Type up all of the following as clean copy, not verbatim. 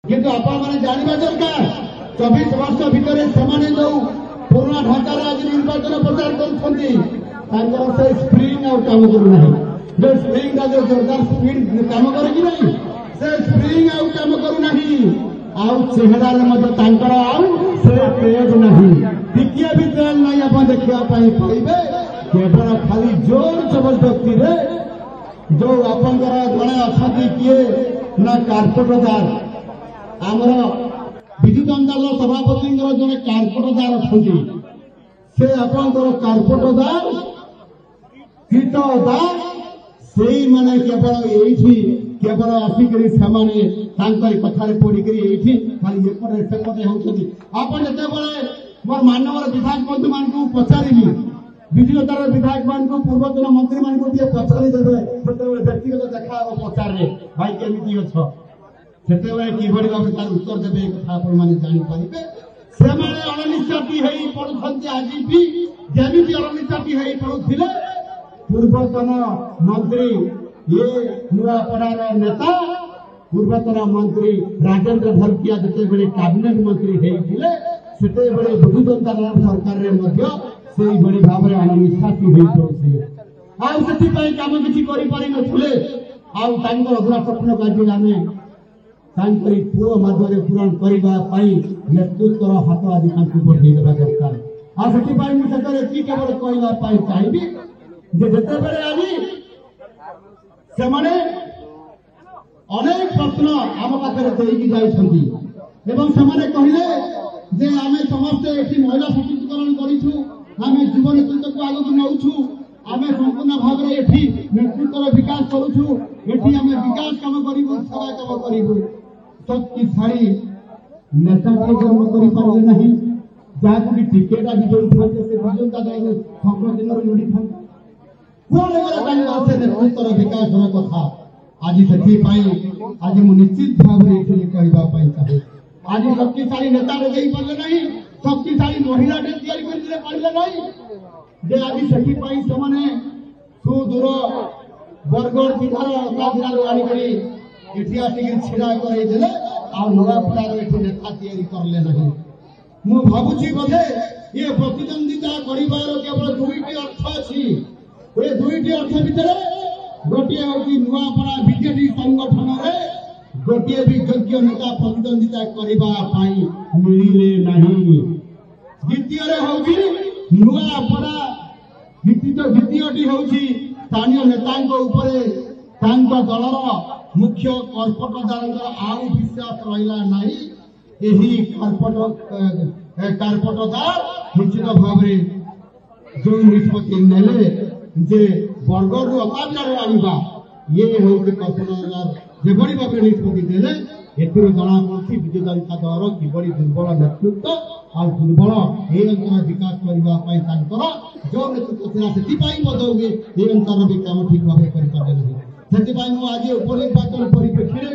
किंतु आपण माने जानिबा दरकार 24 वर्ष भितरे समाने जो पुराना ढांचार आज निर्वाचन प्रचार करछन्ती तांकर से स्प्रिंग आउट काम करू नाही जो स्प्रिंग का जो जोरदार स्पीड काम करे कि नहीं से स्प्रिंग आउट काम करू नाही आउ चेहरा रे मते तांकर आउ से तेज नहीं टिकिया भी तेज नहीं आपण देखिया पाई पाइबे केवल खाली जोर जबरदस्ती रे जो आपनकर गणे अछती किए ना कार्पोरेटर आमर विद्युत अंचल सभापति जड़े कार्पोरेटर अच्छा से आपंकर कार्पोरेटर कीटदार से माने केवल ये केवल आसिक कथार पढ़िक खाली एपटे सेपटे होती आपड़ जिते मोर मानवर विधायक बंधु मान पचारि विद्युतार विधायक मान पूर्वतन मंत्री मान पचारिदेवे व्यक्तिगत देखा पचारे भाई केमी अच्छ से किभली भाव तार उत्तर देवे कथा जापारे से अनिश्चित पड़ुंट आज भी जमी अनिश्चित पड़ुले पूर्वतन मंत्री ये नुआपड़ार नेता पूर्वतन मंत्री राजेंद्र भरतिया जिते कैबिनेट मंत्री होते विद्युत सरकार में भाव अनिश्चित आम किसी करे अधुरा स्वप्न कार्य आम पुओ मध्य पूरण करने नेतृत्व हाथ आदि बढ़े दरकार आगे केवल कहवाई चाहिए जिते आज से अनेक प्रश्न आम पाखे कहले जे आम समस्ते ये महिला सशक्तिकरण करूँ युव नेतृत्व को आगे नौछू आम संपूर्ण भाव में नेतृत्व विकास करुँ आम विकास कम करूँ सेवा कम करूँ शक्तिशाली नेता को जन्म कर पारे ना जहाँ भी टिकेट आज संघ दिन लोड़ी था नेतृत्व विकास कथा आज से आज मुझे निश्चित भाव में कहवाई चाहे आज शक्तिशाली नेता पारे ना शक्तिशाली महिला पारे ना जे आज से सुदूर बरगढ़ जिलार आनिक छिड़ा करदे आ नुआपड़ार नेता करले नहीं मु भावुची बोधे ये प्रतिद्वंदिता करिवार केवल दुईटी अर्थ अच्छी ये दुईटी अर्थ भितर गोटे हूँ नुआपड़ा बीजेपी संगठन में गोटे भी योग्य नेता प्रतिद्वंदिता करने मिले नहीं द्वितीय हूँ नुआपड़ा द्वितीयटी हूँ स्थानीय नेता दलर मुख्य कार्पोरेटर आउ विश्वास रहा यही कार्पोरेटर निश्चित भाव जो निष्पत्ति नेले जे बरगढ़ अकाबिला आना ये हूँ कार्पोरेटर जो भाव निष्पत्ति देले एथुर जना पड़ी विजु जनता दल किभली दुर्बल नेतृत्व आ दुर्बल ये अंचल विकास करने जो नेतृत्व था से बोध हुए ये अंचल भी कम ठीक भाव करें से आज उपनिर्वाचन परिप्रेक्षी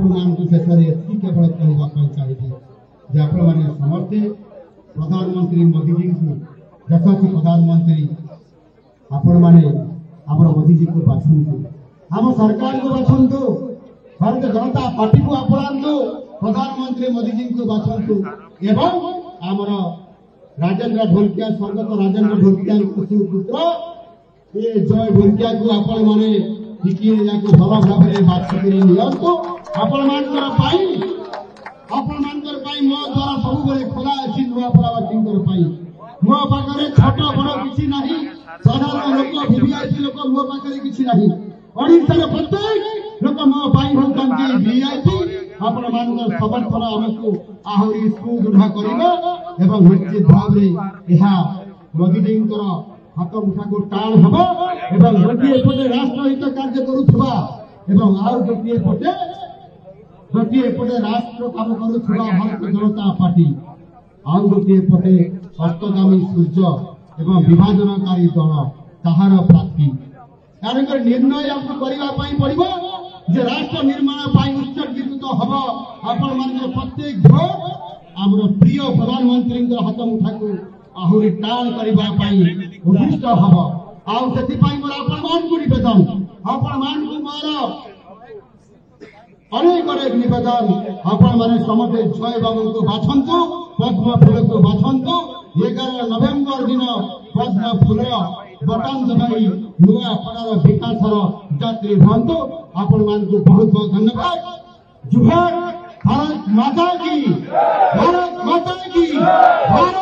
में शेष में केवल कहवाई चाहिए जे आप समस्ते प्रधानमंत्री मोदी जी को यशस्वी प्रधानमंत्री आपण मैंने मोदी जी को बाछुंतु आम सरकार को बाछुंतु भारतीय जनता पार्टी को अपनातु प्रधानमंत्री मोदी जी को बाछुंतु एवं आमर राजेंद्र ढोलकिया स्वर्गत राजेंद्र ढोलकिया पुत्र ये जय ढोलकिया को आपण मैंने भल भाव में बाछिक नियंतु आपण मो द्वारा सब खोला अच्छी नुआपड़ावासी मो पाखे छोट बड़ किसी ना साधारण लोक वीवीआईपी लोक मो पाखे किसी ना ओडिशा प्रत्येक लोक मो होती वीआईपी आपण समर्थन आमको आहरी सुदृढ़ कर निश्चित भाव में मोदी जी हाथ मुठा को टाण हम एवं गोटे पटे राष्ट्रहित कार्य करुवा आउ गोटे पटे राष्ट्र काम करुवा भारतीय जनता पार्टी आउ गोटे पटे अस्तगामी सूर्य एवं विभाजनकारी दल ताहार प्रार्थी कारण निर्णय आपको करने पड़ो जे राष्ट्र निर्माण उत्सर्गित हम आपण मान प्रत्येक भोट आम प्रिय प्रधानमंत्री हाथ मुठा को आहरी टाण करने उद्दिष्ट हम आउ से मोर आपण मान को निवेदन आपण मान को मोर अनेक अनेक निवेदन आपण मैंने समस्ते जय बाबू को बाछंतु पद्म फूल को बाछंतु 11 नवेम्बर दिन पद्म फूल बटन दबाई नुआपड़ार विकासर यात्री हूँ। आपण मान को बहुत बहुत धन्यवाद। जुहार। भारत माता की, भारत माता की, भारत